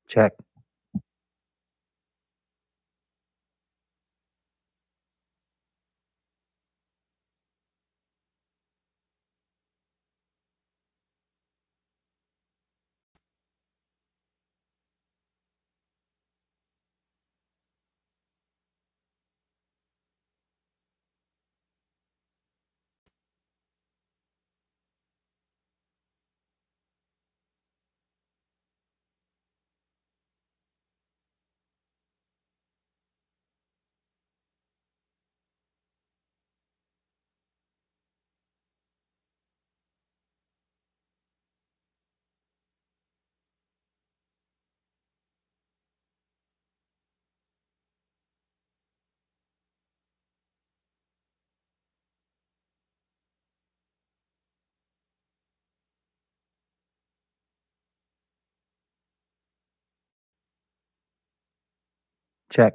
Check. Check.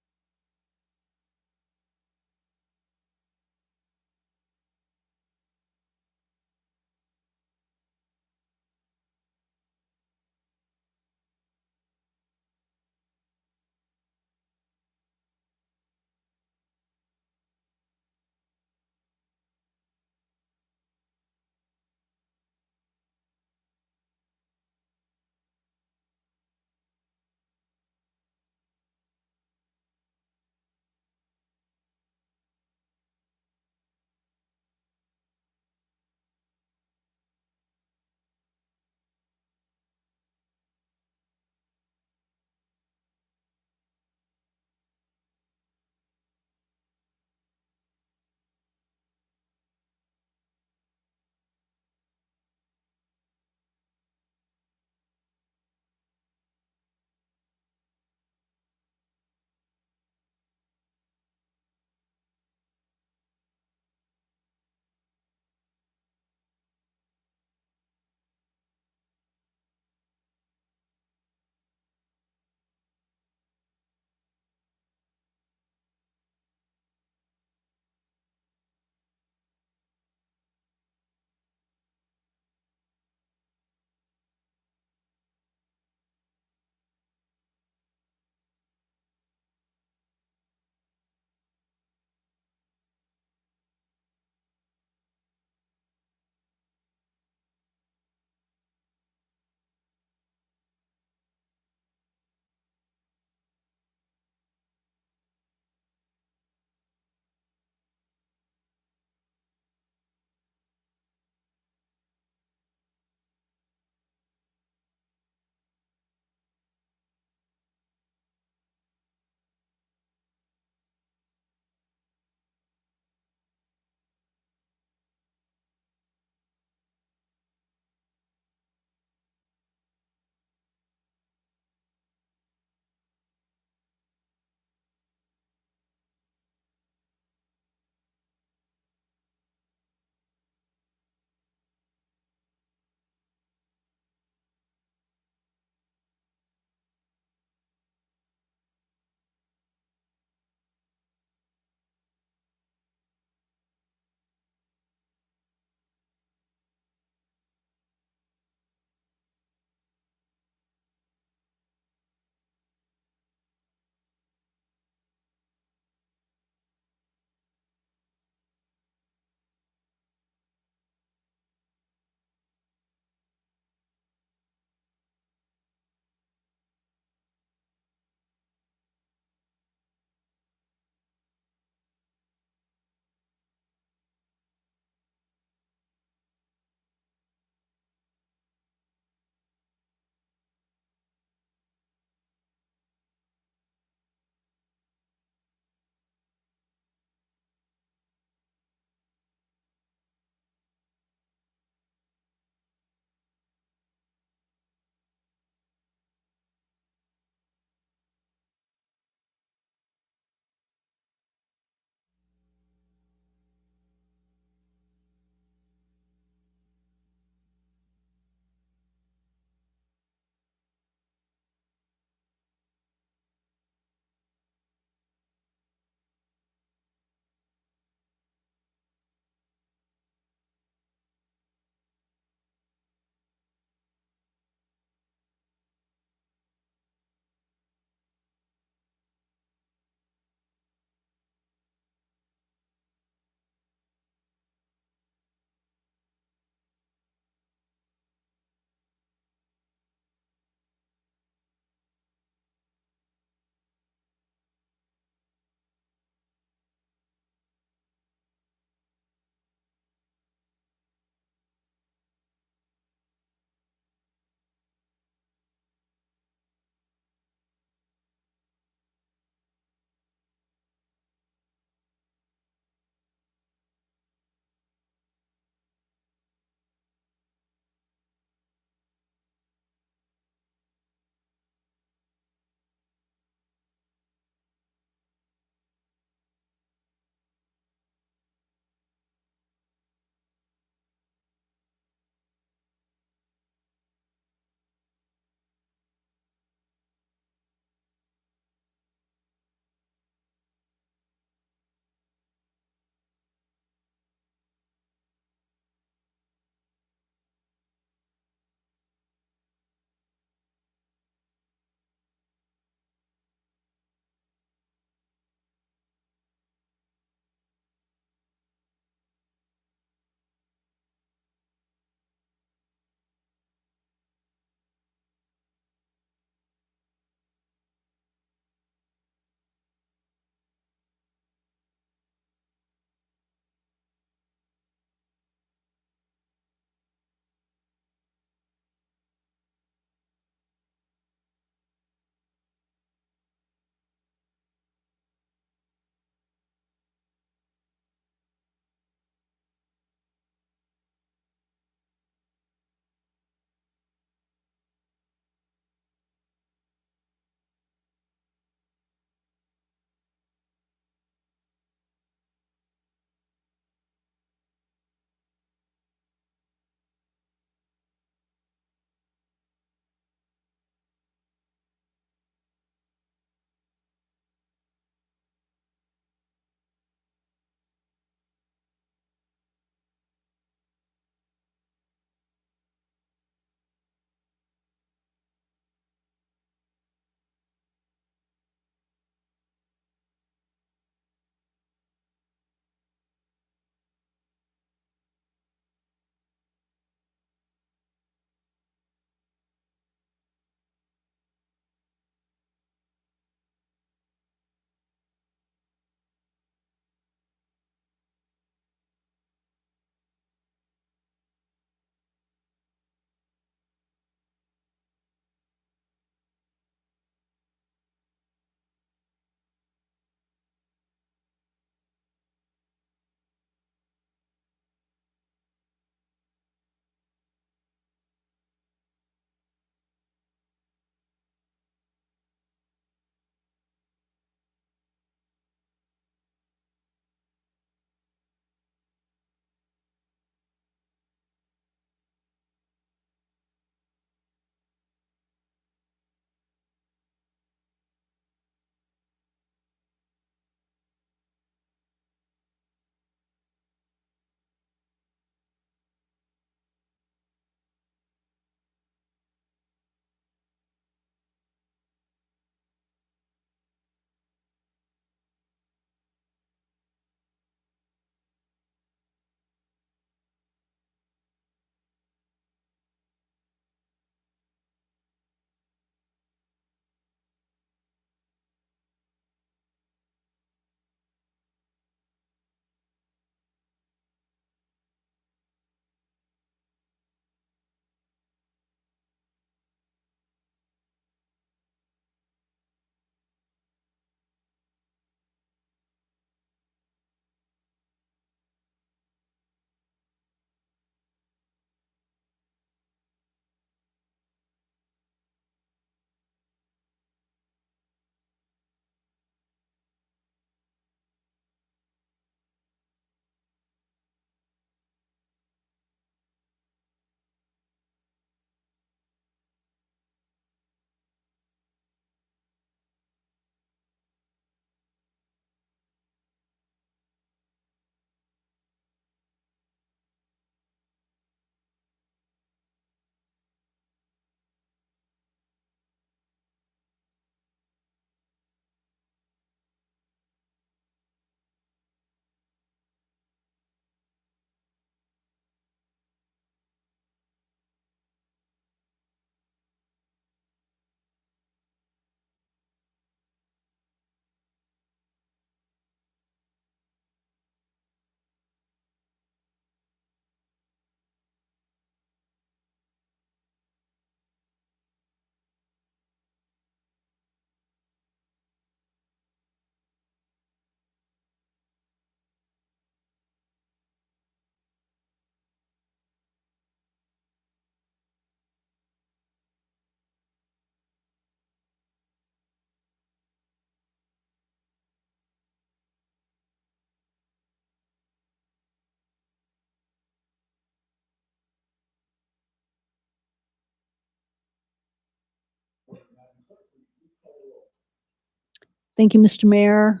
Thank you, Mr. Mayor.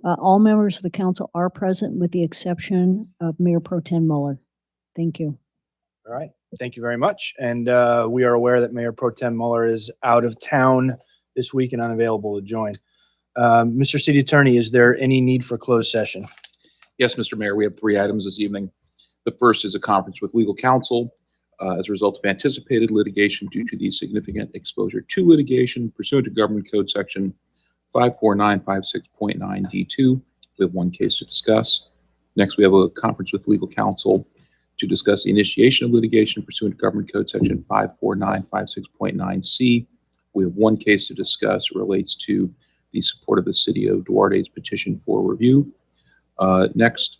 All members of the council are present with the exception of Mayor Pro Tem Mueller. Thank you. All right. Thank you very much. And we are aware that Mayor Pro Tem Mueller is out of town this week and unavailable to join. Mr. City Attorney, is there any need for closed session? Yes, Mr. Mayor, we have 3 items this evening. The first is a conference with legal counsel as a result of anticipated litigation due to the significant exposure to litigation pursuant to Government Code Section 54956.9D2. We have 1 case to discuss. Next, we have a conference with legal counsel to discuss the initiation of litigation pursuant to Government Code Section 54956.9C. We have 1 case to discuss. It relates to the support of the City of Duarte's petition for review. Next,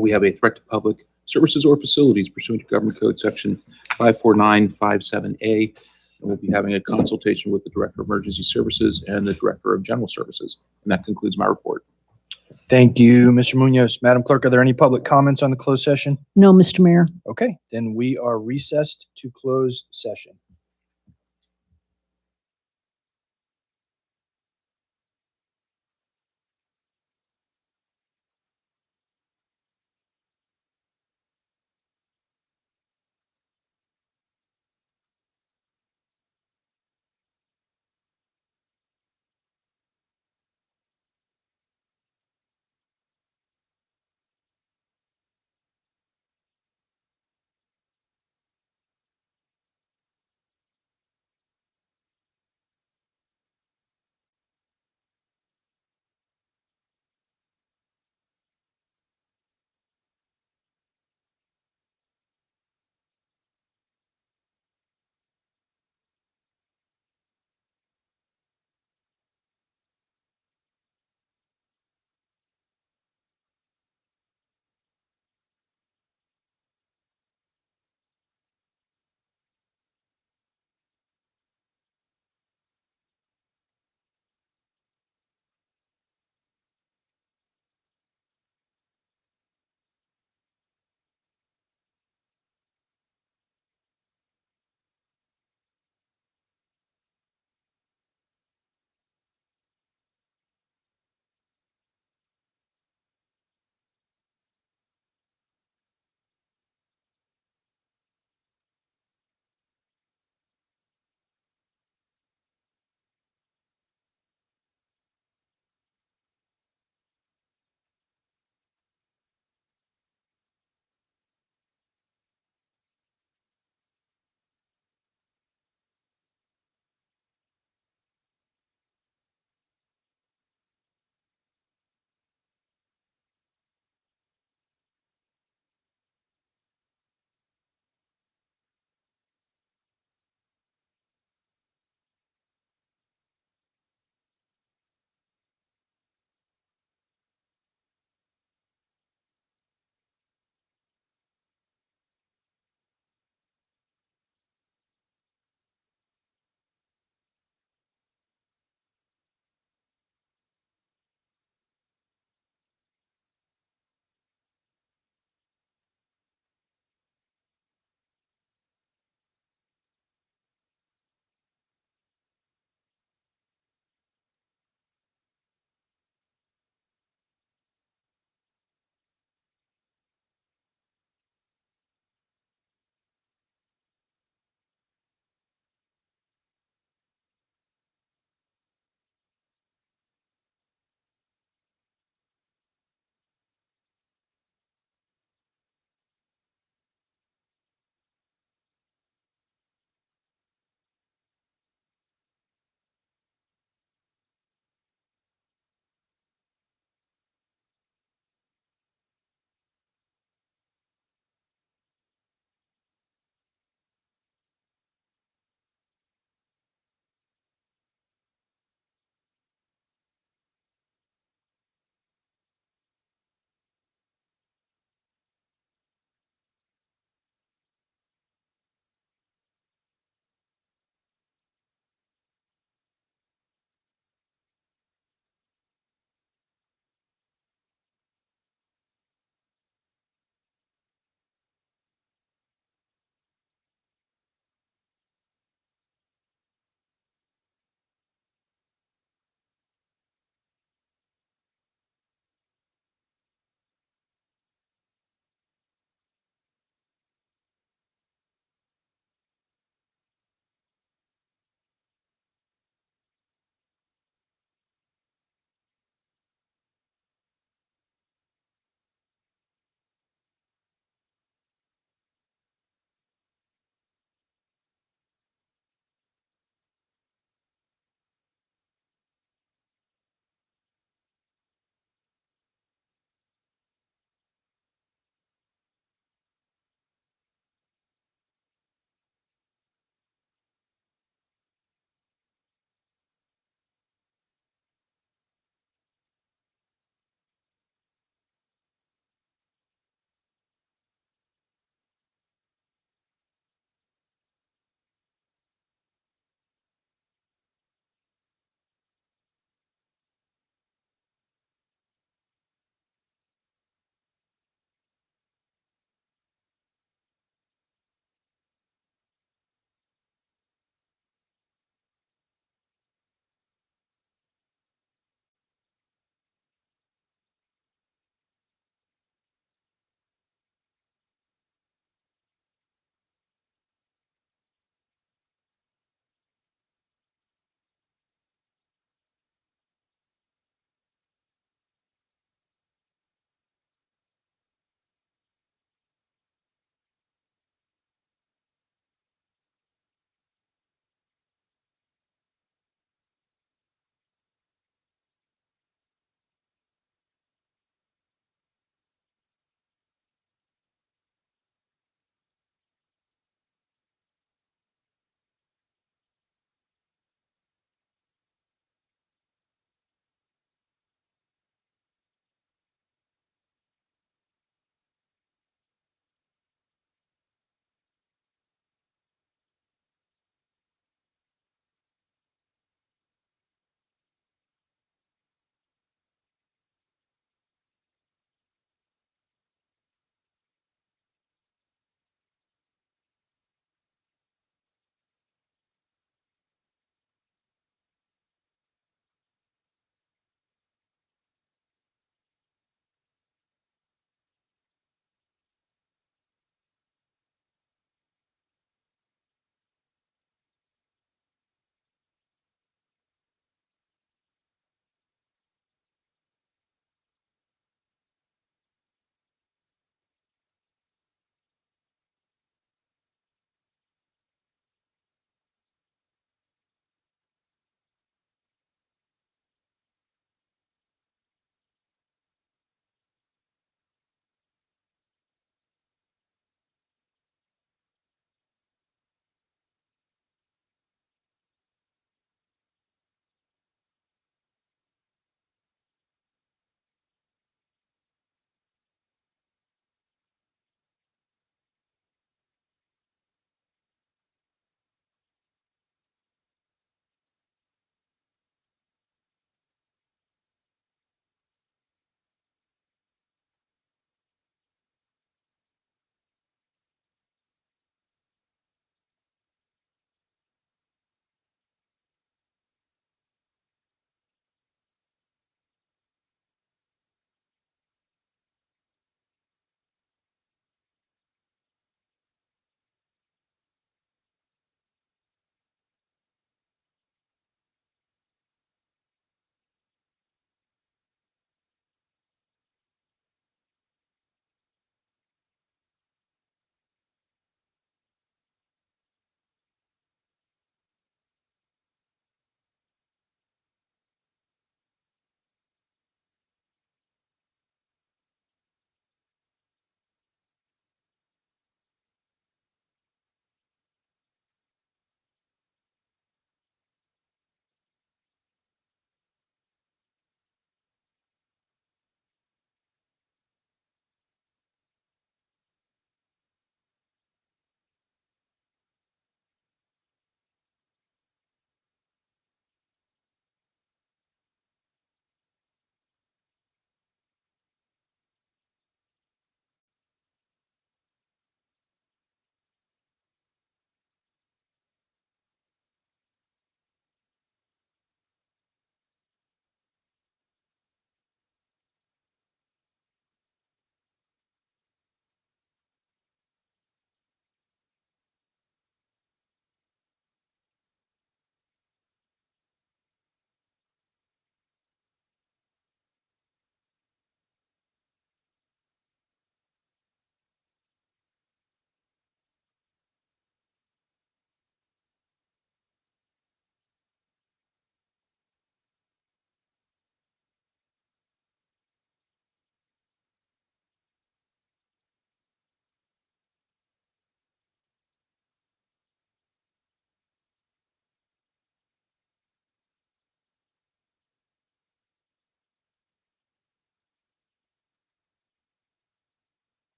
we have a threat to public services or facilities pursuant to Government Code Section 54957A. And we'll be having a consultation with the Director of Emergency Services and the Director of General Services. And that concludes my report. Thank you, Mr. Munoz. Madam Clerk, are there any public comments on the closed session? No, Mr. Mayor. Okay, then we are recessed to closed session.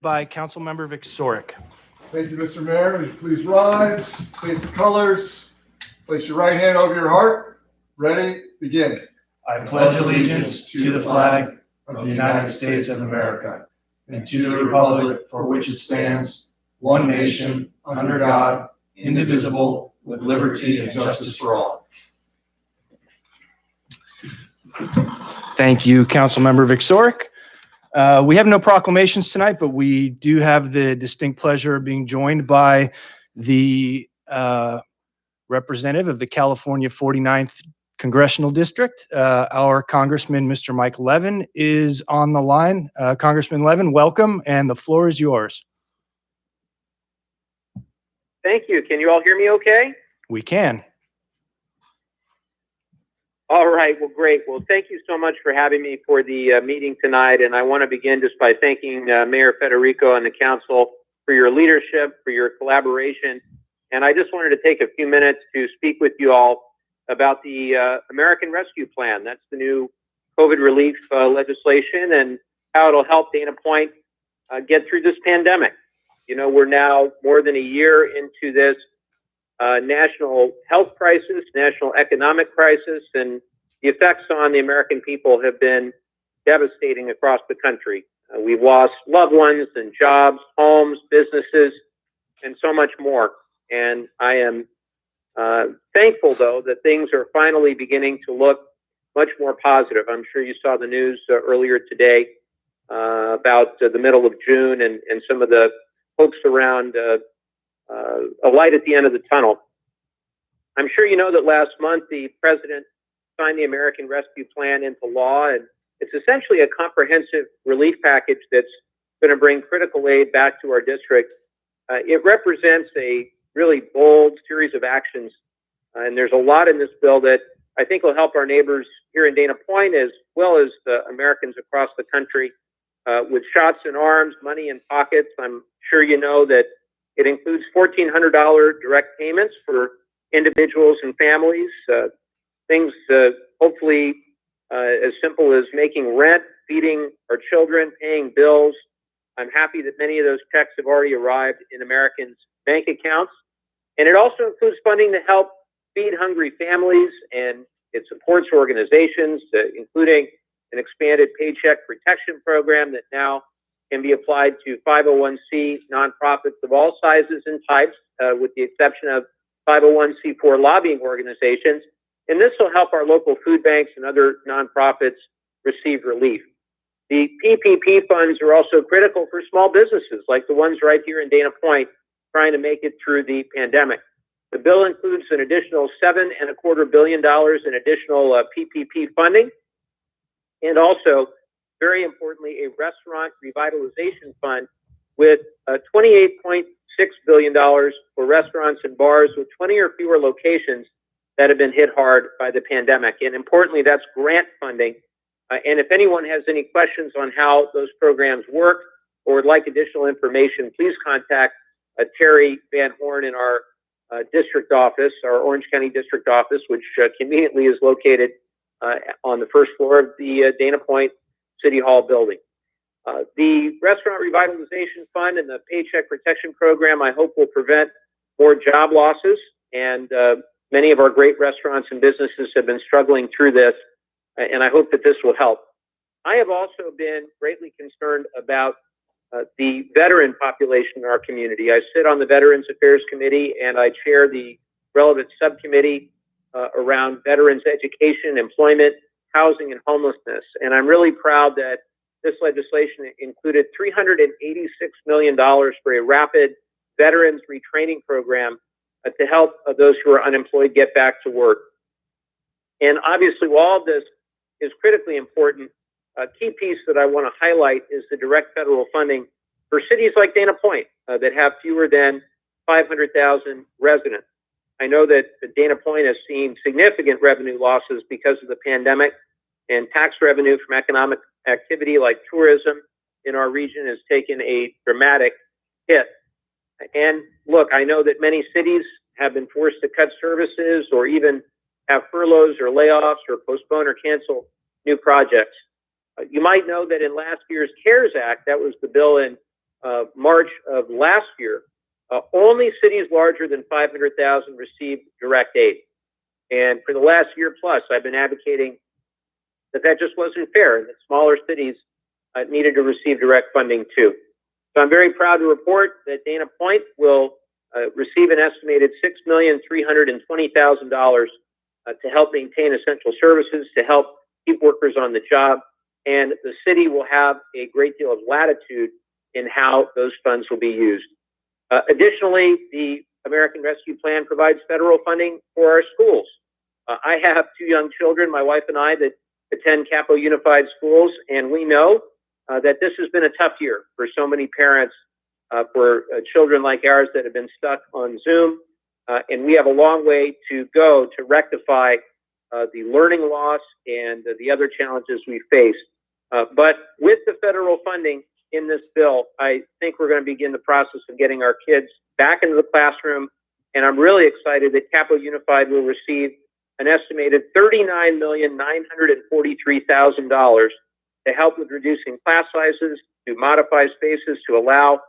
by Councilmember Vicsoric. Thank you, Mr. Mayor. Would you please rise, face the colors, place your right hand over your heart. Ready, begin. I pledge allegiance to the flag of the United States of America and to the republic for which it stands, one nation, under God, indivisible, with liberty and justice for all. Thank you, Councilmember Vicsoric. We have no proclamations tonight, but we do have the distinct pleasure of being joined by the representative of the California 49th Congressional District. Our Congressman, Mr. Mike Levin, is on the line. Congressman Levin, welcome, and the floor is yours. Thank you. Can you all hear me okay? We can. All right. Well, great. Well, thank you so much for having me for the meeting tonight. And I want to begin just by thanking Mayor Federico and the council for your leadership, for your collaboration. And I just wanted to take a few minutes to speak with you all about the American Rescue Plan. That's the new COVID relief legislation and how it'll help Dana Point get through this pandemic. You know, we're now more than a year into this national health crisis, national economic crisis, and the effects on the American people have been devastating across the country. We've lost loved ones and jobs, homes, businesses, and so much more. And I am thankful, though, that things are finally beginning to look much more positive. I'm sure you saw the news earlier today about the middle of June and some of the hopes around a light at the end of the tunnel. I'm sure you know that last month the president signed the American Rescue Plan into law, and it's essentially a comprehensive relief package that's going to bring critical aid back to our district. It represents a really bold series of actions, and there's a lot in this bill that I think will help our neighbors here in Dana Point as well as the Americans across the country with shots in arms, money in pockets. I'm sure you know that it includes $1,400 direct payments for individuals and families, things hopefully as simple as making rent, feeding our children, paying bills. I'm happy that many of those checks have already arrived in Americans' bank accounts. And it also includes funding to help feed hungry families, and it supports organizations, including an expanded paycheck protection program that now can be applied to 501c nonprofits of all sizes and types, with the exception of 501c4 lobbying organizations. And this will help our local food banks and other nonprofits receive relief. The PPP funds are also critical for small businesses like the ones right here in Dana Point trying to make it through the pandemic. The bill includes an additional $7.25 billion in additional PPP funding, and also, very importantly, a restaurant revitalization fund with $28.6 billion for restaurants and bars with 20 or fewer locations that have been hit hard by the pandemic. And importantly, that's grant funding. And if anyone has any questions on how those programs work or would like additional information, please contact Terry Van Horn in our district office, our Orange County district office, which conveniently is located on the first floor of the Dana Point City Hall building. The Restaurant Revitalization Fund and the Paycheck Protection Program, I hope, will prevent more job losses. And many of our great restaurants and businesses have been struggling through this, and I hope that this will help. I have also been greatly concerned about the veteran population in our community. I sit on the Veterans Affairs Committee, and I chair the relevant subcommittee around veterans education, employment, housing, and homelessness. And I'm really proud that this legislation included $386 million for a rapid veterans retraining program to help those who are unemployed get back to work. And obviously, while all of this is critically important, a key piece that I want to highlight is the direct federal funding for cities like Dana Point that have fewer than 500,000 residents. I know that Dana Point has seen significant revenue losses because of the pandemic, and tax revenue from economic activity like tourism in our region has taken a dramatic hit. And look, I know that many cities have been forced to cut services or even have furloughs or layoffs or postpone or cancel new projects. You might know that in last year's CARES Act, that was the bill in March of last year, only cities larger than 500,000 received direct aid. And for the last year plus, I've been advocating that just wasn't fair, and that smaller cities needed to receive direct funding too. So I'm very proud to report that Dana Point will receive an estimated $6,320,000 to help maintain essential services, to help keep workers on the job, and the city will have a great deal of latitude in how those funds will be used. Additionally, the American Rescue Plan provides federal funding for our schools. I have 2 young children, my wife and I, that attend Capo Unified Schools, and we know that this has been a tough year for so many parents, for children like ours that have been stuck on Zoom, and we have a long way to go to rectify the learning loss and the other challenges we face. But with the federal funding in this bill, I think we're going to begin the process of getting our kids back into the classroom, and I'm really excited that Capo Unified will receive an estimated $39,943,000 to help with reducing class sizes, to modify spaces, to allow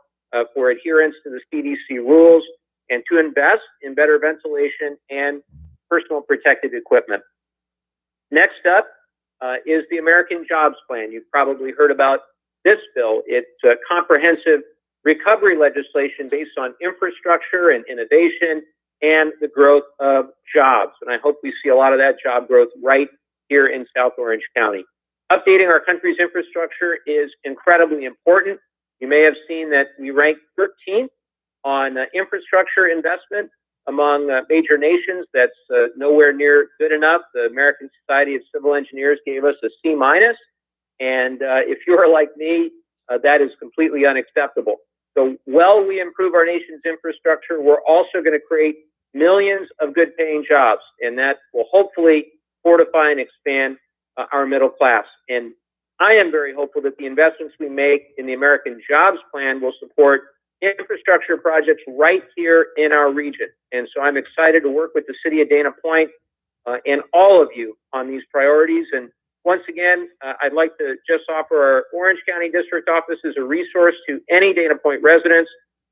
for adherence to the CDC rules, and to invest in better ventilation and personal protective equipment. Next up is the American Jobs Plan. You've probably heard about this bill. It's a comprehensive recovery legislation based on infrastructure and innovation and the growth of jobs. And I hope we see a lot of that job growth right here in South Orange County. Updating our country's infrastructure is incredibly important. You may have seen that we ranked 13th on infrastructure investment among major nations. That's nowhere near good enough. The American Society of Civil Engineers gave us a C-. And if you're like me, that is completely unacceptable. So while we improve our nation's infrastructure, we're also going to create millions of good paying jobs, and that will hopefully fortify and expand our middle class. And I am very hopeful that the investments we make in the American Jobs Plan will support infrastructure projects right here in our region. And so I'm excited to work with the city of Dana Point and all of you on these priorities. And once again, I'd like to just offer our Orange County District Office as a resource to any Dana Point residents.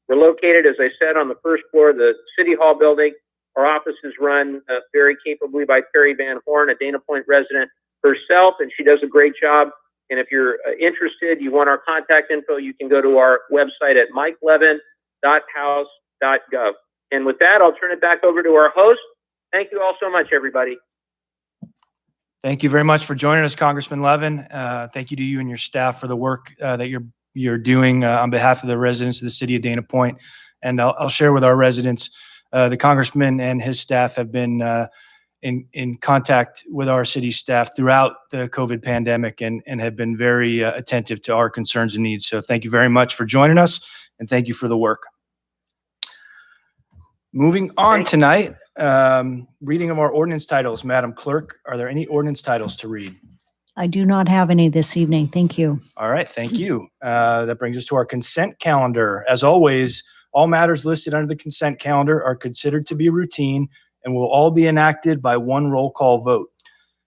We're located, as I said, on the first floor of the City Hall building. Our office is run very capably by Terry Van Horn, a Dana Point resident herself, and she does a great job. And if you're interested, you want our contact info, you can go to our website at mikelevin.house.gov. And with that, I'll turn it back over to our host. Thank you all so much, everybody. Thank you very much for joining us, Congressman Levin. Thank you to you and your staff for the work that you're doing on behalf of the residents of the city of Dana Point. And I'll share with our residents, the congressman and his staff have been in contact with our city staff throughout the COVID pandemic and have been very attentive to our concerns and needs. So thank you very much for joining us, and thank you for the work. Moving on tonight, reading of our ordinance titles. Madam Clerk, are there any ordinance titles to read? I do not have any this evening. Thank you. All right, thank you. That brings us to our consent calendar. As always, all matters listed under the consent calendar are considered to be routine and will all be enacted by one roll call vote.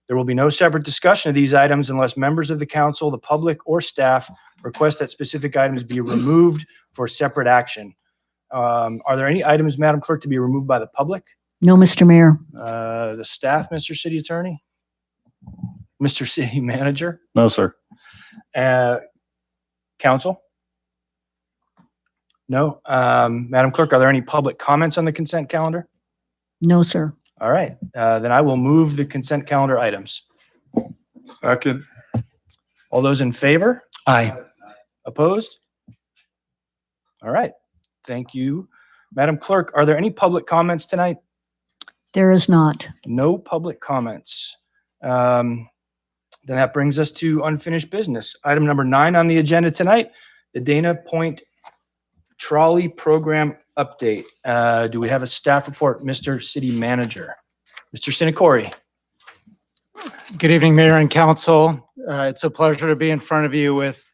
There will be no separate discussion of these items unless members of the council, the public, or staff request that specific items be removed for separate action. Are there any items, Madam Clerk, to be removed by the public? No, Mr. Mayor. The staff, Mr. City Attorney? Mr. City Manager? No, sir. Council? No. Madam Clerk, are there any public comments on the consent calendar? No, sir. All right. Then I will move the consent calendar items. Second. All those in favor? Aye. Opposed? All right. Thank you. Madam Clerk, are there any public comments tonight? There is not. No public comments. Then that brings us to unfinished business. Item number 9 on the agenda tonight, the Dana Point Trolley Program Update. Do we have a staff report, Mr. City Manager? Mr. Sinacori. Good evening, Mayor and Council. It's a pleasure to be in front of you with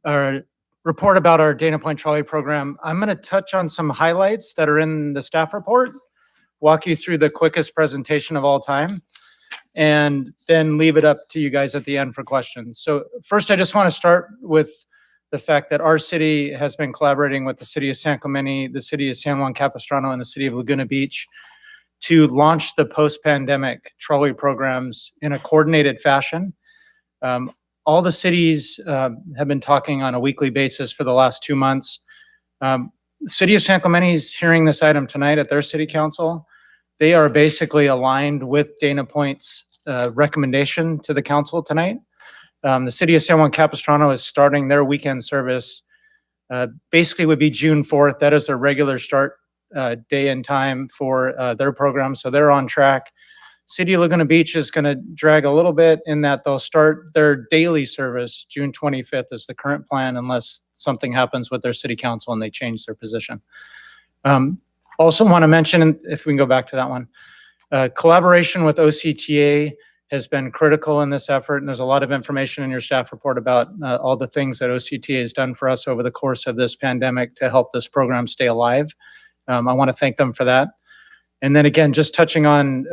our report about our Dana Point Trolley Program. I'm going to touch on some highlights that are in the staff report, walk you through the quickest presentation of all time, and then leave it up to you guys at the end for questions. So first, I just want to start with the fact that our city has been collaborating with the city of San Clemente, the city of San Juan Capistrano, and the city of Laguna Beach to launch the post-pandemic trolley programs in a coordinated fashion. All the cities have been talking on a weekly basis for the last 2 months. The city of San Clemente is hearing this item tonight at their city council. They are basically aligned with Dana Point's recommendation to the council tonight. The city of San Juan Capistrano is starting their weekend service. Basically would be June 4th. That is their regular start day and time for their program. So they're on track. City of Laguna Beach is going to drag a little bit in that they'll start their daily service June 25th is the current plan, unless something happens with their city council and they change their position. Also want to mention, if we can go back to that one, collaboration with OCTA has been critical in this effort, and there's a lot of information in your staff report about all the things that OCTA has done for us over the course of this pandemic to help this program stay alive. I want to thank them for that. And then again, just touching on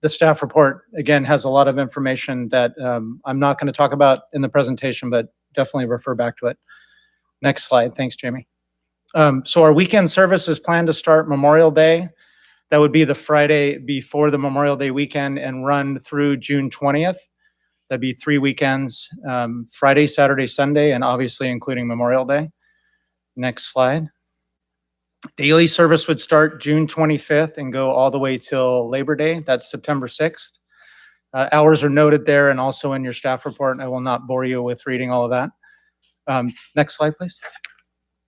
the staff report, again, has a lot of information that I'm not going to talk about in the presentation, but definitely refer back to it. Next slide. Thanks, Jamie. So our weekend service is planned to start Memorial Day. That would be the Friday before the Memorial Day weekend and run through June 20th. That'd be 3 weekends, Friday, Saturday, Sunday, and obviously including Memorial Day. Next slide. Daily service would start June 25th and go all the way till Labor Day. That's September 6th. Hours are noted there and also in your staff report. I will not bore you with reading all of that. Next slide, please.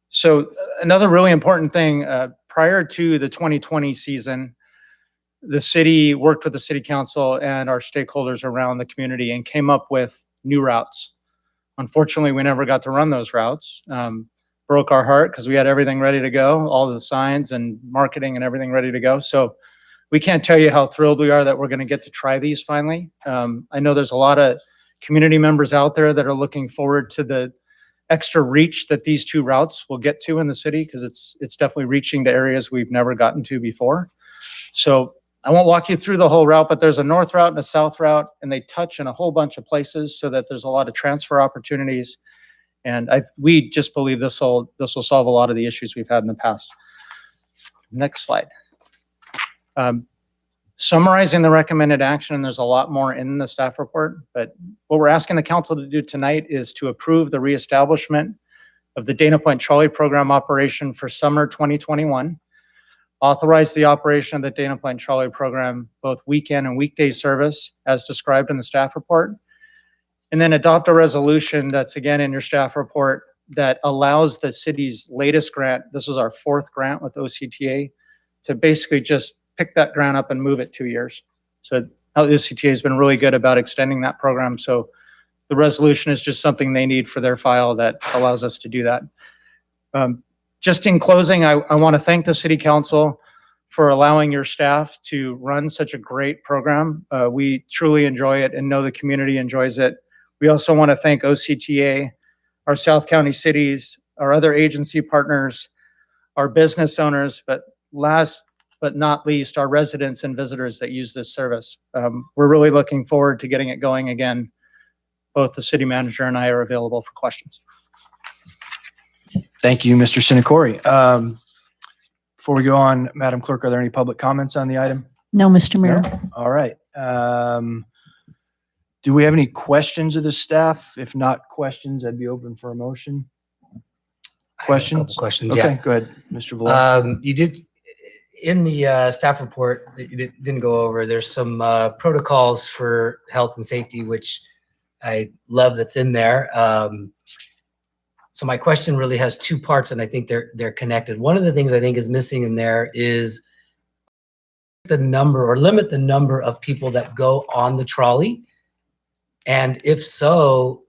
So another really important thing, prior to the 2020 season, the city worked with the city council and our stakeholders around the community and came up with new routes. Unfortunately, we never got to run those routes. Broke our heart because we had everything ready to go, all the signs and marketing and everything ready to go. So we can't tell you how thrilled we are that we're going to get to try these finally. I know there's a lot of community members out there that are looking forward to the extra reach that these 2 routes will get to in the city, because it's definitely reaching to areas we've never gotten to before. So I won't walk you through the whole route, but there's a north route and a south route, and they touch in a whole bunch of places so that there's a lot of transfer opportunities. And we just believe this will solve a lot of the issues we've had in the past. Next slide. Summarizing the recommended action, and there's a lot more in the staff report, but what we're asking the council to do tonight is to approve the reestablishment of the Dana Point Trolley Program operation for summer 2021, authorize the operation of the Dana Point Trolley Program, both weekend and weekday service as described in the staff report, and then adopt a resolution that's again in your staff report that allows the city's latest grant, this is our 4th grant with OCTA, to basically just pick that grant up and move it 2 years. So OCTA has been really good about extending that program. So the resolution is just something they need for their file that allows us to do that. Just in closing, I want to thank the city council for allowing your staff to run such a great program. We truly enjoy it and know the community enjoys it. We also want to thank OCTA, our South County cities, our other agency partners, our business owners, but last but not least, our residents and visitors that use this service. We're really looking forward to getting it going again. Both the city manager and I are available for questions. Thank you, Mr. Sinacori. Before we go on, Madam Clerk, are there any public comments on the item? No, Mr. Mayor. No? All right. Do we have any questions of the staff? If not questions, I'd be open for a motion. Questions? Questions, Okay, yeah. go ahead, Mr. Valera. You did, in the staff report that you didn't go over, there's some protocols for health and safety, which I love that's in there. So my question really has 2 parts, and I think they're connected. One of the things I think is missing in there is the number, or limit the number of people that go on the trolley. And if so,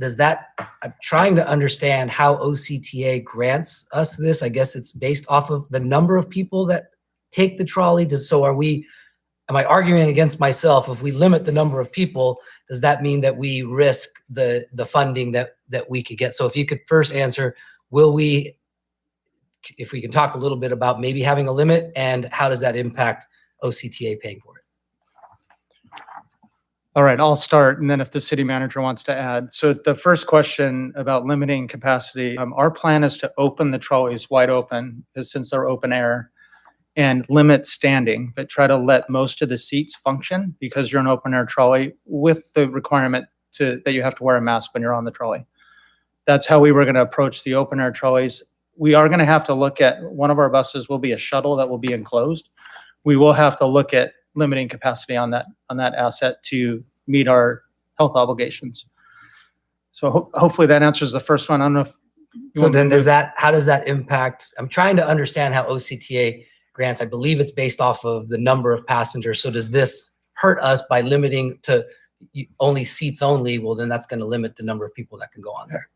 does that, I'm trying to understand how OCTA grants us this. I guess it's based off of the number of people that take the trolley. So am I arguing against myself? If we limit the number of people, does that mean that we risk the funding that we could get? So if you could first answer, if we can talk a little bit about maybe having a limit, and how does that impact OCTA paying for it? All right, I'll start, and then if the city manager wants to add. So the first question about limiting capacity, our plan is to open the trolleys wide open, because since they're open air, and limit standing, but try to let most of the seats function because you're an open air trolley with the requirement that you have to wear a mask when you're on the trolley. That's how we were going to approach the open air trolleys. We are going to have to look at, one of our buses will be a shuttle that will be enclosed. We will have to look at limiting capacity on that asset to meet our health obligations. So hopefully that answers the first one. I don't know if you So want me then to move- how does that impact? I'm trying to understand how OCTA grants, I believe it's based off of the number of passengers. So does this hurt us by limiting to only seats only? Well, then that's going to limit the number of people that can go on there.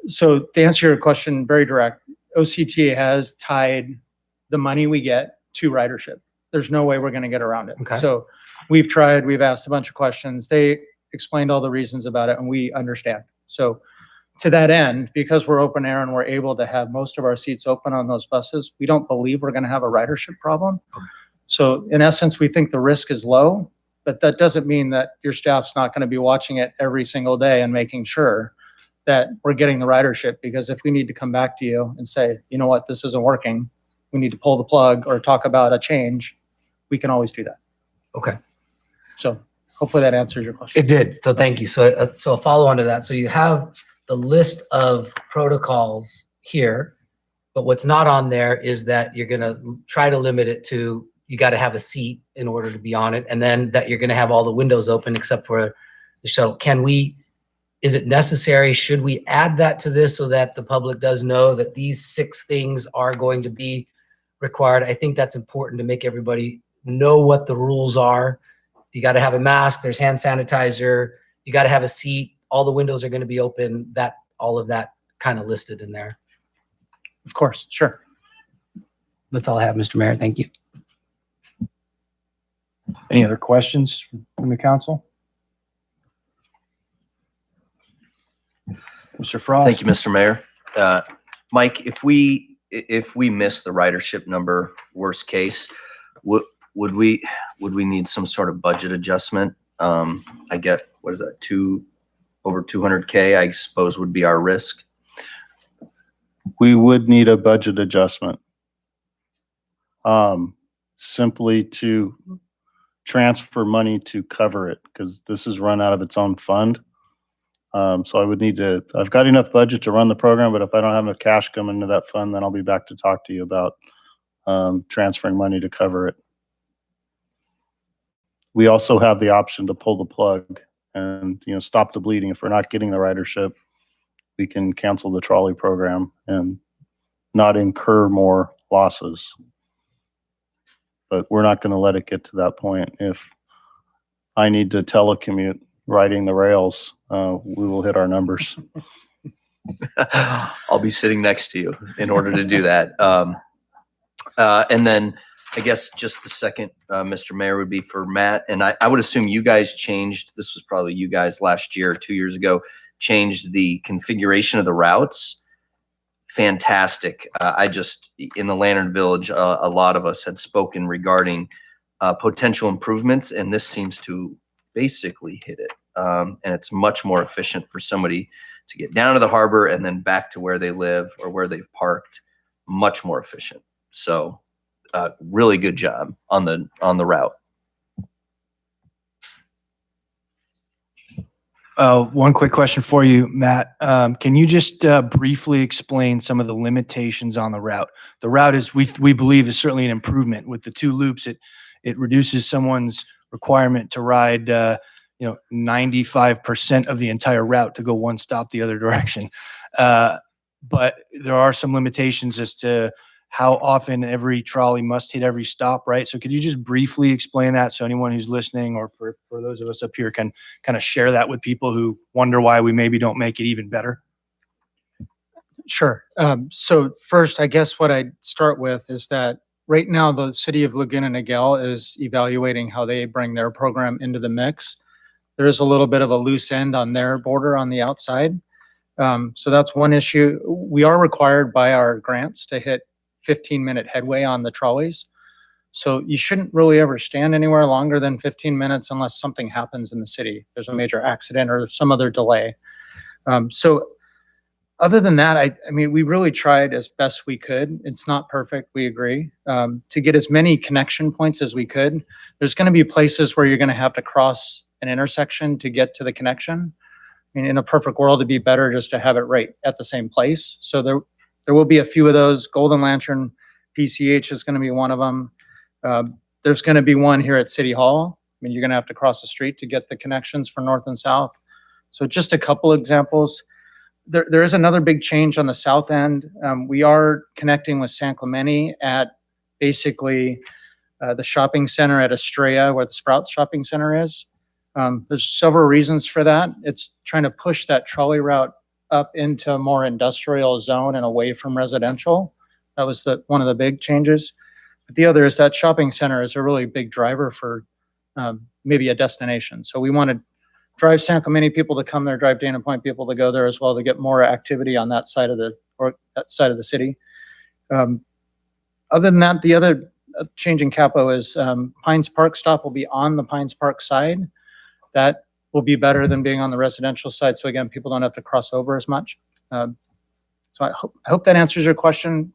So to answer your question, very direct, OCTA has tied the money we get to ridership. There's no way we're going to get around it. Okay. So we've tried, we've asked a bunch of questions. They explained all the reasons about it and we understand. So to that end, because we're open air and we're able to have most of our seats open on those buses, we don't believe we're going to have a ridership problem. So in essence, we think the risk is low, but that doesn't mean that your staff's not going to be watching it every single day and making sure that we're getting the ridership. Because if we need to come back to you and say, you know what, this isn't working, we need to pull the plug or talk about a change, we can always do that. Okay. So hopefully that answers your question. It did. So thank you. So a follow on to that. So you have the list of protocols here, but what's not on there is that you're going to try to limit it to, you got to have a seat in order to be on it. And then that you're going to have all the windows open except for the shuttle. Is it necessary? Should we add that to this so that the public does know that these 6 things are going to be required? I think that's important to make everybody know what the rules are. You got to have a mask, there's hand sanitizer, you got to have a seat, all the windows are going to be open, all of that kind of listed in there. Of course, sure. That's all I have, Mr. Mayor. Thank you. Any other questions from the council? Mr. Frost? Thank you, Mr. Mayor. Mike, if we miss the ridership number, worst case, would we need some sort of budget adjustment? I get, what is that, over 200K, I suppose would be our risk. We would need a budget adjustment. Simply to transfer money to cover it, because this is run out of its own fund. So I would need to, I've got enough budget to run the program, but if I don't have enough cash coming into that fund, then I'll be back to talk to you about transferring money to cover it. We also have the option to pull the plug and, stop the bleeding. If we're not getting the ridership, we can cancel the trolley program and not incur more losses. But we're not going to let it get to that point. If I need to telecommute riding the rails, we will hit our numbers. I'll be sitting next to you in order to do that. And then I guess just the second, Mr. Mayor, would be for Matt. And I would assume you guys changed, this was probably you guys last year or 2 years ago, changed the configuration of the routes. Fantastic. In the Lantern Village, a lot of us had spoken regarding potential improvements, and this seems to basically hit it. And it's much more efficient for somebody to get down to the harbor and then back to where they live or where they've parked. Much more efficient. So really good job on the route. One quick question for you, Matt. Can you just briefly explain some of the limitations on the route? The route is, we believe, is certainly an improvement. With the 2 loops, it reduces someone's requirement to ride 95% of the entire route to go one stop the other direction. But there are some limitations as to how often every trolley must hit every stop, right? So could you just briefly explain that so anyone who's listening, or for those of us up here, can kind of share that with people who wonder why we maybe don't make it even better? Sure. So first, I guess what I'd start with is that right now the city of Laguna Niguel is evaluating how they bring their program into the mix. There is a little bit of a loose end on their border on the outside. So that's one issue. We are required by our grants to hit 15-minute headway on the trolleys. So you shouldn't really ever stand anywhere longer than 15 minutes unless something happens in the city. There's a major accident or some other delay. So other than that, I mean, we really tried as best we could. It's not perfect, we agree, to get as many connection points as we could. There's going to be places where you're going to have to cross an intersection to get to the connection. I mean, in a perfect world, it'd be better just to have it right at the same place. So there will be a few of those. Golden Lantern PCH is going to be one of them. There's going to be one here at City Hall. I mean, you're going to have to cross the street to get the connections for north and south. So just a couple examples. There is another big change on the south end. We are connecting with San Clemente at basically the shopping center at Estrella, where the Sprouts Shopping Center is. There's several reasons for that. It's trying to push that trolley route up into a more industrial zone and away from residential. That was one of the big changes. But the other is that shopping center is a really big driver for maybe a destination. So we want to drive San Clemente people to come there, drive Dana Point people to go there as well to get more activity on that side of the city. Other than that, the other change in capo is Pines Park stop will be on the Pines Park side. That will be better than being on the residential side. So again, people don't have to cross over as much. So I hope that answers your question.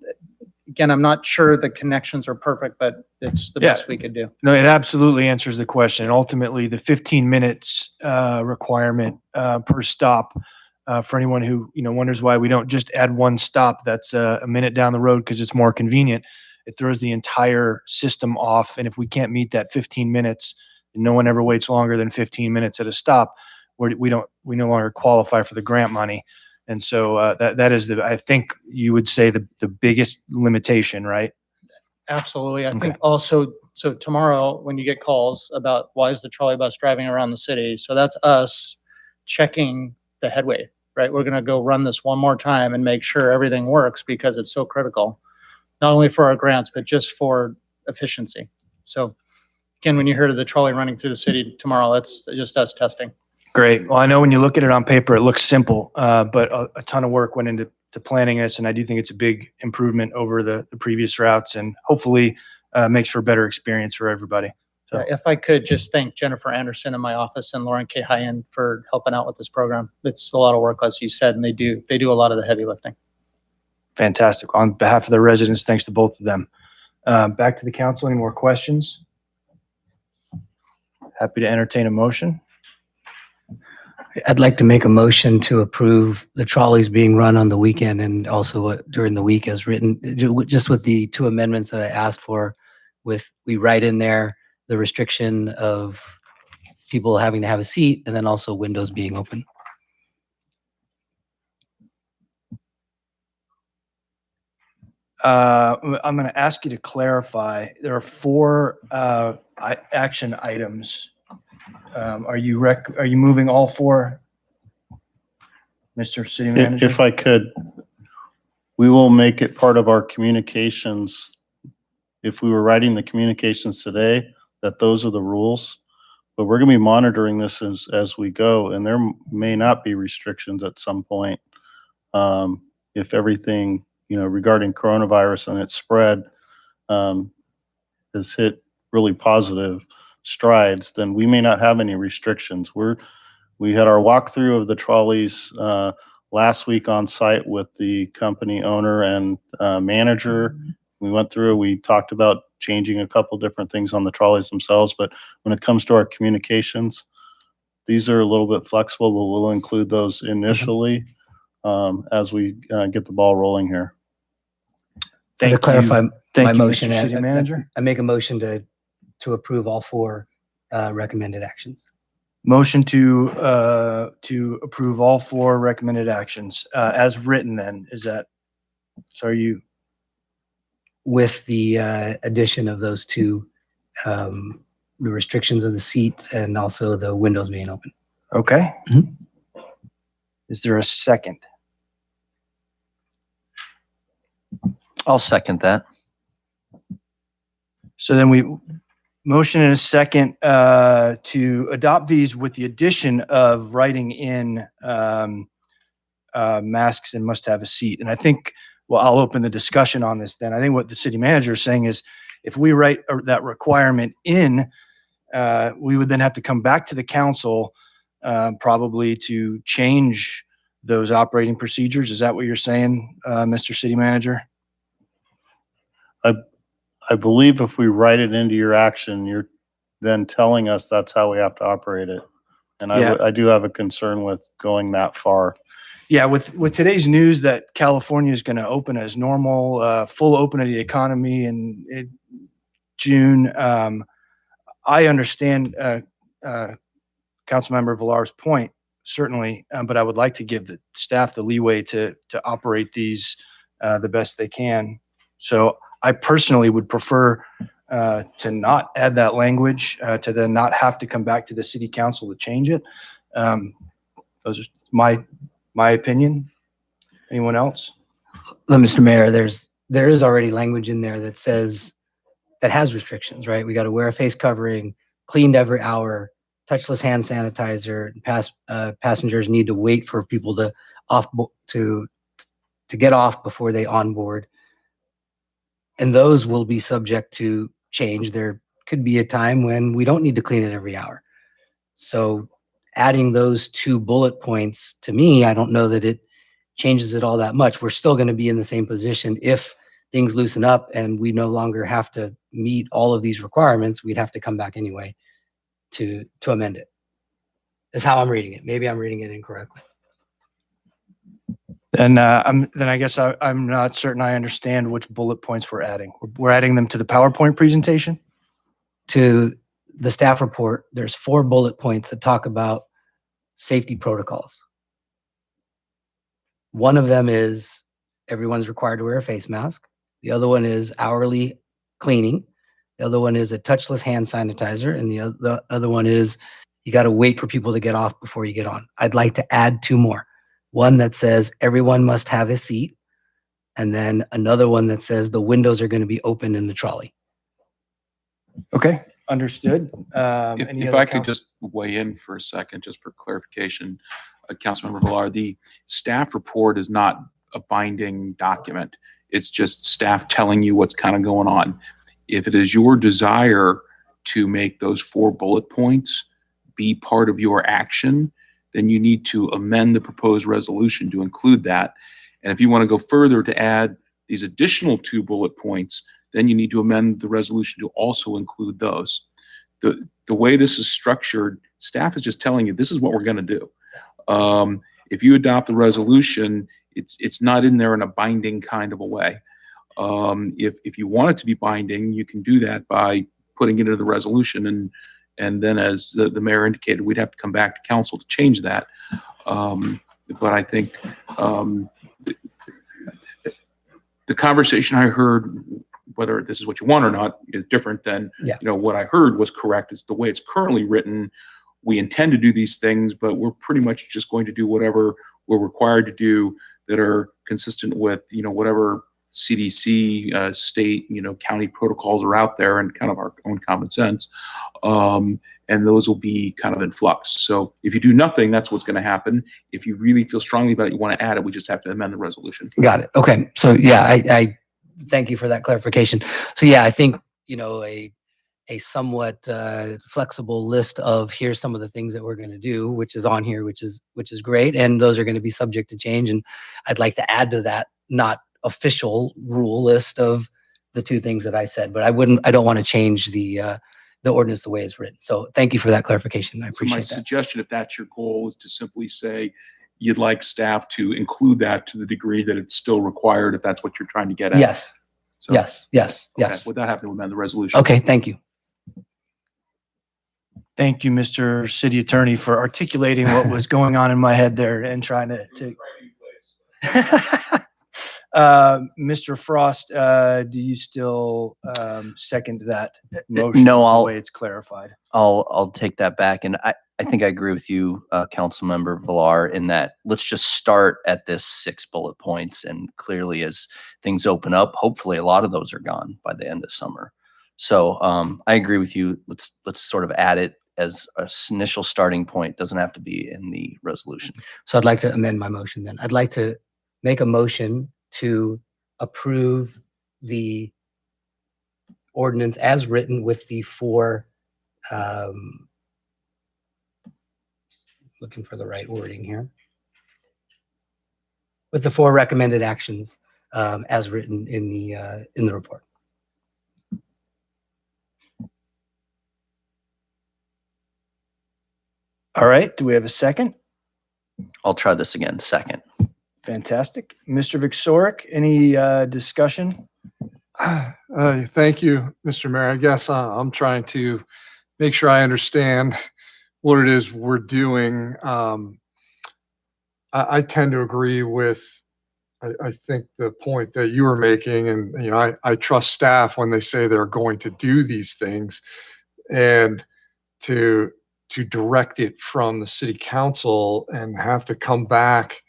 Again, I'm not sure the connections are perfect, but it's the best we could do. No, it absolutely answers the question. Ultimately, the 15 minutes requirement per stop for anyone who wonders why we don't just add one stop that's a minute down the road because it's more convenient. It throws the entire system off, and if we can't meet that 15 minutes, and no one ever waits longer than 15 minutes at a stop, we no longer qualify for the grant money. And so that is I think you would say the biggest limitation, right? Absolutely. I Okay. think also, so tomorrow when you get calls about why is the trolley bus driving around the city? So that's us checking the headway, right? We're going to go run this one more time and make sure everything works because it's so critical, not only for our grants, but just for efficiency. So again, when you hear of the trolley running through the city tomorrow, that's just us testing. Great. Well, I know when you look at it on paper, it looks simple, but a ton of work went into planning this, and I do think it's a big improvement over the previous routes, and hopefully makes for a better experience for everybody. So. If I could just thank Jennifer Anderson in my office and Lauren K. Hyen for helping out with this program. It's a lot of work, as you said, and they do a lot of the heavy lifting. Fantastic. On behalf of the residents, thanks to both of them. Back to the council. Any more questions? Happy to entertain a motion. I'd like to make a motion to approve the trolleys being run on the weekend and also during the week as written, just with the two amendments that I asked for. We write in there the restriction of people having to have a seat and then also windows being open. I'm going to ask you to clarify. There are 4 action items. Are you moving all 4, Mr. City Manager? If I could, we will make it part of our communications. If we were writing the communications today, that those are the rules, but we're going to be monitoring this as we go, and there may not be restrictions at some point. If everything, regarding coronavirus and its spread has hit really positive strides, then we may not have any restrictions. We had our walkthrough of the trolleys last week on site with the company owner and manager. We went through, we talked about changing a couple different things on the trolleys themselves, but when it comes to our communications, these are a little bit flexible, but we'll include those initially as we get the ball rolling here. So to clarify my motion, Mr. City Manager. I make a motion to approve all 4 recommended actions. Motion to approve all 4 recommended actions as written. Then is that? So are you? With the addition of those 2, the restrictions of the seat and also the windows being open. Okay. Mm-hmm. Is there a second? I'll second that. So then we motion and a second to adopt these with the addition of writing in masks and must have a seat. And I think, well, I'll open the discussion on this then. I think what the city manager is saying is if we write that requirement in, we would then have to come back to the council probably to change those operating procedures. Is that what you're saying, Mr. City Manager? I believe if we write it into your action, you're then telling us that's how we have to operate it. And Yeah. I do have a concern with going that far. Yeah, with today's news that California is going to open as normal, full open of the economy in June, I understand Councilmember Villar's point, certainly, but I would like to give the staff the leeway to operate these the best they can. So I personally would prefer to not add that language, to then not have to come back to the city council to change it. Those are my opinion. Anyone else? Well, Mr. Mayor, there is already language in there that says, that has restrictions, right? We got to wear a face covering, cleaned every hour, touchless hand sanitizer. Passengers need to wait for people to get off before they onboard. And those will be subject to change. There could be a time when we don't need to clean it every hour. So adding those 2 bullet points, to me, I don't know that it changes it all that much. We're still going to be in the same position if things loosen up and we no longer have to meet all of these requirements. We'd have to come back anyway to amend it. That's how I'm reading it. Maybe I'm reading it incorrectly. And then I guess I'm not certain I understand which bullet points we're adding. We're adding them to the PowerPoint presentation? To the staff report, there's 4 bullet points that talk about safety protocols. One of them is everyone's required to wear a face mask. The other one is hourly cleaning. The other one is a touchless hand sanitizer. And the other one is you got to wait for people to get off before you get on. I'd like to add 2 more. One that says everyone must have a seat. And then another one that says the windows are going to be open in the trolley. Okay, understood. If I could just weigh in for a second, just for clarification, Councilmember Villar, the staff report is not a binding document. It's just staff telling you what's kind of going on. If it is your desire to make those 4 bullet points be part of your action, then you need to amend the proposed resolution to include that. And if you want to go further to add these additional 2 bullet points, then you need to amend the resolution to also include those. The way this is structured, staff is just telling you this is what we're going to do. If you adopt the resolution, it's not in there in a binding kind of a way. If you want it to be binding, you can do that by putting it into the resolution, and then as the mayor indicated, we'd have to come back to council to change that. But I think the conversation I heard, whether this is what you want or not, is different than what I heard was correct. It's the way it's currently written. We intend to do these things, but we're pretty much just going to do whatever we're required to do that are consistent with whatever CDC, state, county protocols are out there, and kind of our own common sense. And those will be kind of in flux. So if you do nothing, that's what's going to happen. If you really feel strongly about it, you want to add it, we just have to amend the resolution. Got it. Okay. So yeah, I thank you for that clarification. So yeah, I think, a somewhat flexible list of here's some of the things that we're going to do, which is on here, which is great. And those are going to be subject to change. And I'd like to add to that, not official rule list of the 2 things that I said, but I don't want to change the ordinance the way it's written. So thank you for that clarification. I appreciate that. So my suggestion, if that's your goal, is to simply say you'd like staff to include that to the degree that it's still required, if that's what you're trying to get at. Yes. So, Yes. okay, without having to amend the resolution. Okay. Thank you. Thank you, Mr. City Attorney, for articulating what was going on in my head there and trying to Mr. Frost, do you still second that motion? No, the way it's clarified. I'll take that back. And I think I agree with you, Councilmember Villar, in that let's just start at this 6 bullet points. And clearly as things open up, hopefully a lot of those are gone by the end of summer. So I agree with you. Let's sort of add it as an initial starting point. Doesn't have to be in the resolution. So I'd like to amend my motion then. I'd like to make a motion to approve the ordinance as written with the four, looking for the right wording here, with the four recommended actions as written in the report. All right. Do we have a second? I'll try this again. Second. Fantastic. Mr. Vicsoric, any discussion? Thank you, Mr. Mayor. I guess I'm trying to make sure I understand what it is we're doing. I tend to agree with, I think the point that you were making, and I trust staff when they say they're going to do these things, and to direct it from the city council and have to come back,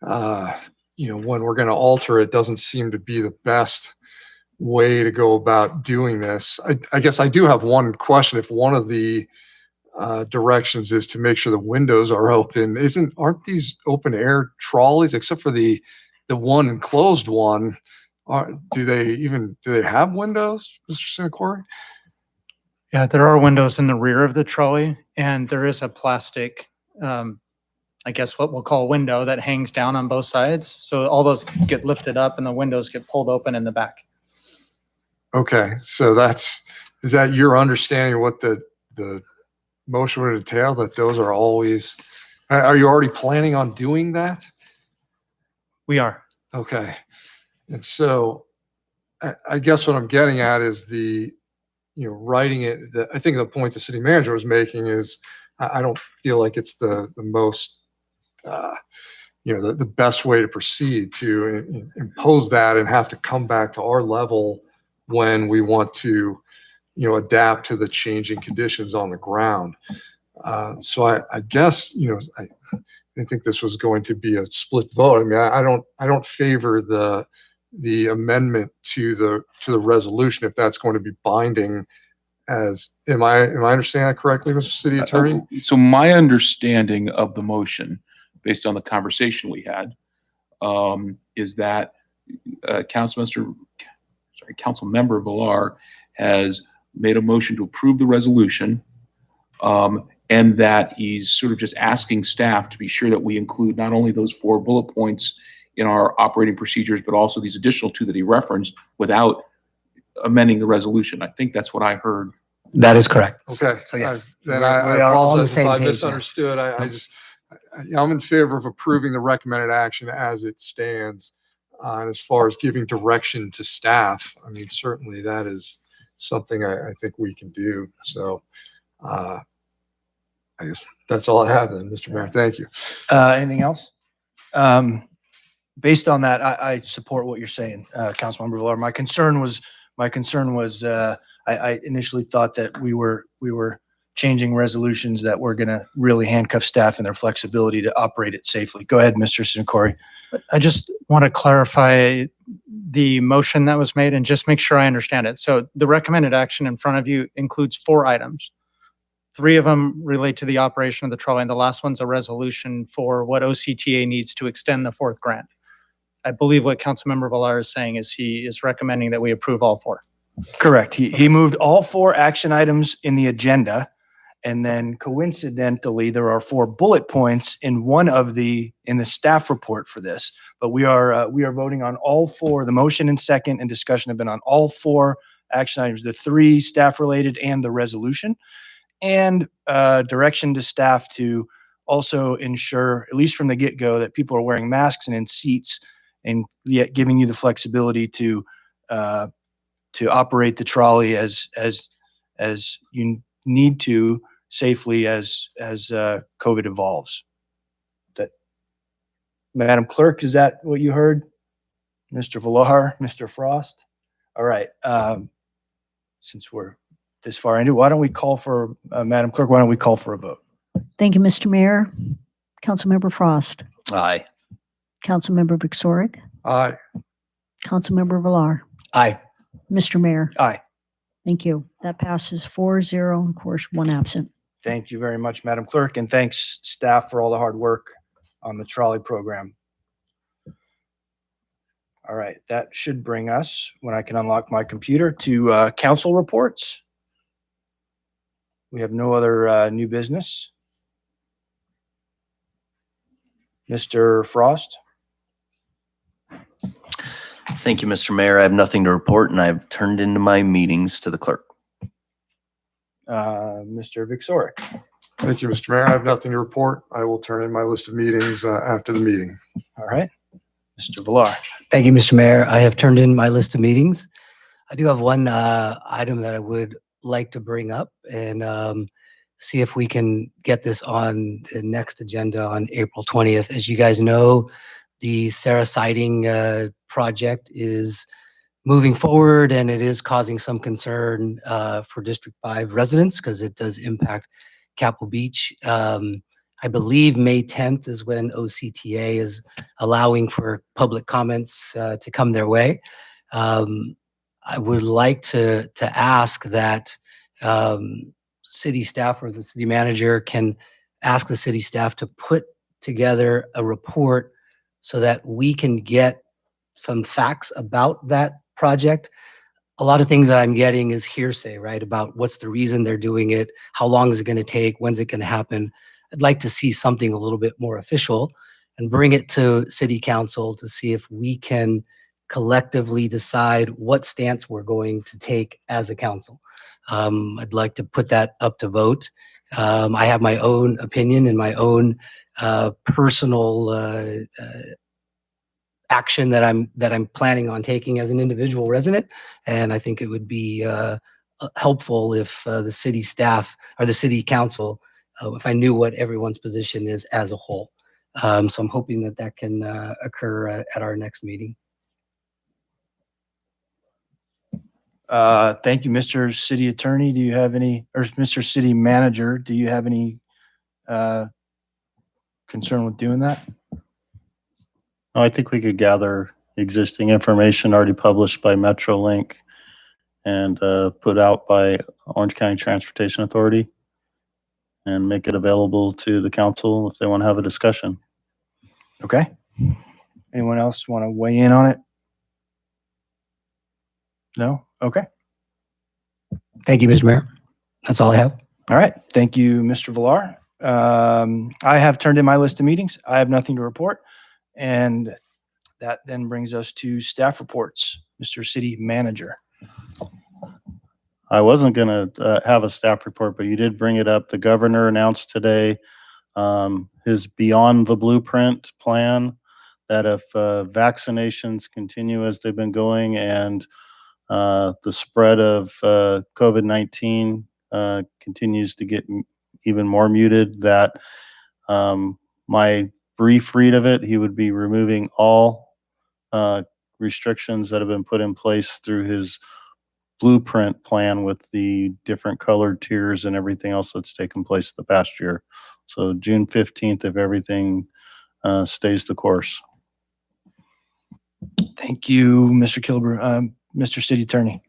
when we're going to alter it doesn't seem to be the best way to go about doing this. I guess I do have one question. If one of the directions is to make sure the windows are open, aren't these open air trolleys, except for the one enclosed one, do they have windows, Mr. Sinacori? Yeah, there are windows in the rear of the trolley, and there is a plastic, I guess what we'll call a window that hangs down on both sides. So all those get lifted up and the windows get pulled open in the back. Okay, so is that your understanding of what the motion would entail, that those are always, are you already planning on doing that? We are. Okay. And so I guess what I'm getting at is writing it, I think the point the city manager was making is I don't feel like it's the most, the best way to proceed to impose that and have to come back to our level when we want to, adapt to the changing conditions on the ground. So I guess, I think this was going to be a split vote. I mean, I don't favor the amendment to the resolution if that's going to be binding. Am I understanding that correctly, Mr. City Attorney? So my understanding of the motion, based on the conversation we had, is that Council Member Villar has made a motion to approve the resolution, and that he's sort of just asking staff to be sure that we include not only those 4 bullet points in our operating procedures, but also these additional 2 that he referenced without amending the resolution. I think that's what I heard. That is correct. Okay. So yes, Then we I are all on the apologize if same I page now. misunderstood. I'm in favor of approving the recommended action as it stands. And as far as giving direction to staff, I mean, certainly that is something I think we can do. So I guess that's all I have then, Mr. Mayor. Thank you. Anything else? Based on that, I support what you're saying, Councilmember Villar. My concern was I initially thought that we were changing resolutions that were going to really handcuff staff and their flexibility to operate it safely. Go ahead, Mr. Sinacori. I just want to clarify the motion that was made and just make sure I understand it. So the recommended action in front of you includes 4 items. 3 of them relate to the operation of the trolley, and the last one's a resolution for what OCTA needs to extend the 4th grant. I believe what Councilmember Villar is saying is he is recommending that we approve all 4. Correct. He moved all 4 action items in the agenda, and then coincidentally, there are 4 bullet points in in the staff report for this. But we are voting on all 4. The motion and second and discussion have been on all 4 action items, the 3 staff related and the resolution, and direction to staff to also ensure, at least from the get-go, that people are wearing masks and in seats, and yet giving you the flexibility to operate the trolley as you need to safely as COVID evolves. Madam Clerk, is that what you heard? Mr. Villar, Mr. Frost? All right. Since we're this far into, why don't we call for, Madam Clerk, why don't we call for a vote? Thank you, Mr. Mayor. Councilmember Frost. Aye. Councilmember Vicsoric. Aye. Councilmember Villar. Aye. Mr. Mayor. Aye. Thank you. That passes 4-0. Of course, 1 absent. Thank you very much, Madam Clerk, and thanks staff for all the hard work on the trolley program. All right, that should bring us, when I can unlock my computer, to council reports. We have no other new business. Mr. Frost? Thank you, Mr. Mayor. I have nothing to report, and I've turned into my meetings to the clerk. Mr. Vixoric? Thank you, Mr. Mayor. I have nothing to report. I will turn in my list of meetings after the meeting. All right. Mr. Villar? Thank you, Mr. Mayor. I have turned in my list of meetings. I do have one item that I would like to bring up and see if we can get this on the next agenda on April 20th. As you guys know, the Sarah siding project is moving forward, and it is causing some concern for District 5 residents because it does impact Capitol Beach. I believe May 10th is when OCTA is allowing for public comments to come their way. I would like to ask that city staff or the city manager can ask the city staff to put together a report so that we can get some facts about that project. A lot of things that I'm getting is hearsay, right? About what's the reason they're doing it, how long is it going to take, when's it going to happen. I'd like to see something a little bit more official and bring it to city council to see if we can collectively decide what stance we're going to take as a council. I'd like to put that up to vote. I have my own opinion and my own personal action that I'm planning on taking as an individual resident, and I think it would be helpful if the city staff or the city council, if I knew what everyone's position is as a whole. So I'm hoping that that can occur at our next meeting. Thank you, Mr. City Attorney. Do you have any, or Mr. City Manager, do you have any concern with doing that? I think we could gather existing information already published by MetroLink and put out by Orange County Transportation Authority and make it available to the council if they want to have a discussion. Okay. Anyone else want to weigh in on it? No? Okay. Thank you, Mr. Mayor. That's all I have. All right. Thank you, Mr. Villar. I have turned in my list of meetings. I have nothing to report. And that then brings us to staff reports. Mr. City Manager. I wasn't going to have a staff report, but you did bring it up. The governor announced today his Beyond the Blueprint plan that if vaccinations continue as they've been going and the spread of COVID-19 continues to get even more muted, that my brief read of it, he would be removing all restrictions that have been put in place through his blueprint plan with the different colored tiers and everything else that's taken place the past year. So June 15th, if everything stays the course. Thank you, Mr. Kilbrew. Mr. City Attorney.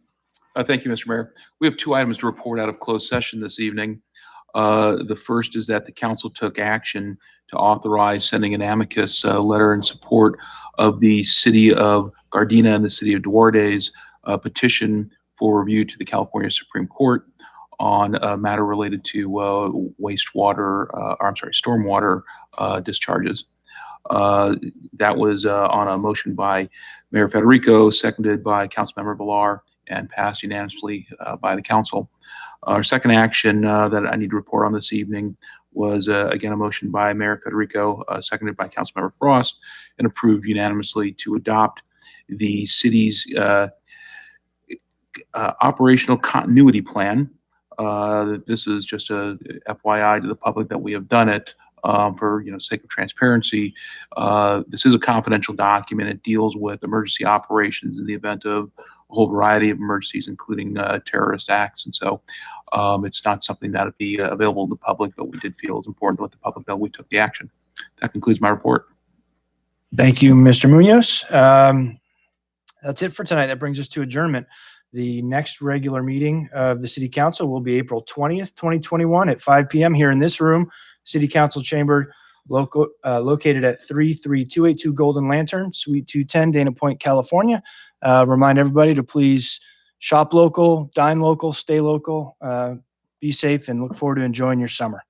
Thank you, Mr. Mayor. We have two items to report out of closed session this evening. The first is that the council took action to authorize sending an amicus letter in support of the city of Gardena and the city of Duarte's petition for review to the California Supreme Court on a matter related to stormwater discharges. That was on a motion by Mayor Federico, seconded by Councilmember Villar, and passed unanimously by the council. Our second action that I need to report on this evening was, again, a motion by Mayor Federico, seconded by Councilmember Frost, and approved unanimously to adopt the city's operational continuity plan. This is just a FYI to the public that we have done it for sake of transparency. This is a confidential document. It deals with emergency operations in the event of a whole variety of emergencies, including terrorist acts. And so it's not something that would be available to the public, but we did feel it was important to let the public know we took the action. That concludes my report. Thank you, Mr. Munoz. That's it for tonight. That brings us to adjournment. The next regular meeting of the City Council will be April 20th, 2021 at 5 p.m. here in this room, City Council Chamber, located at 33282 Golden Lantern, Suite 210, Dana Point, California. Remind everybody to please shop local, dine local, stay local, be safe, and look forward to enjoying your summer.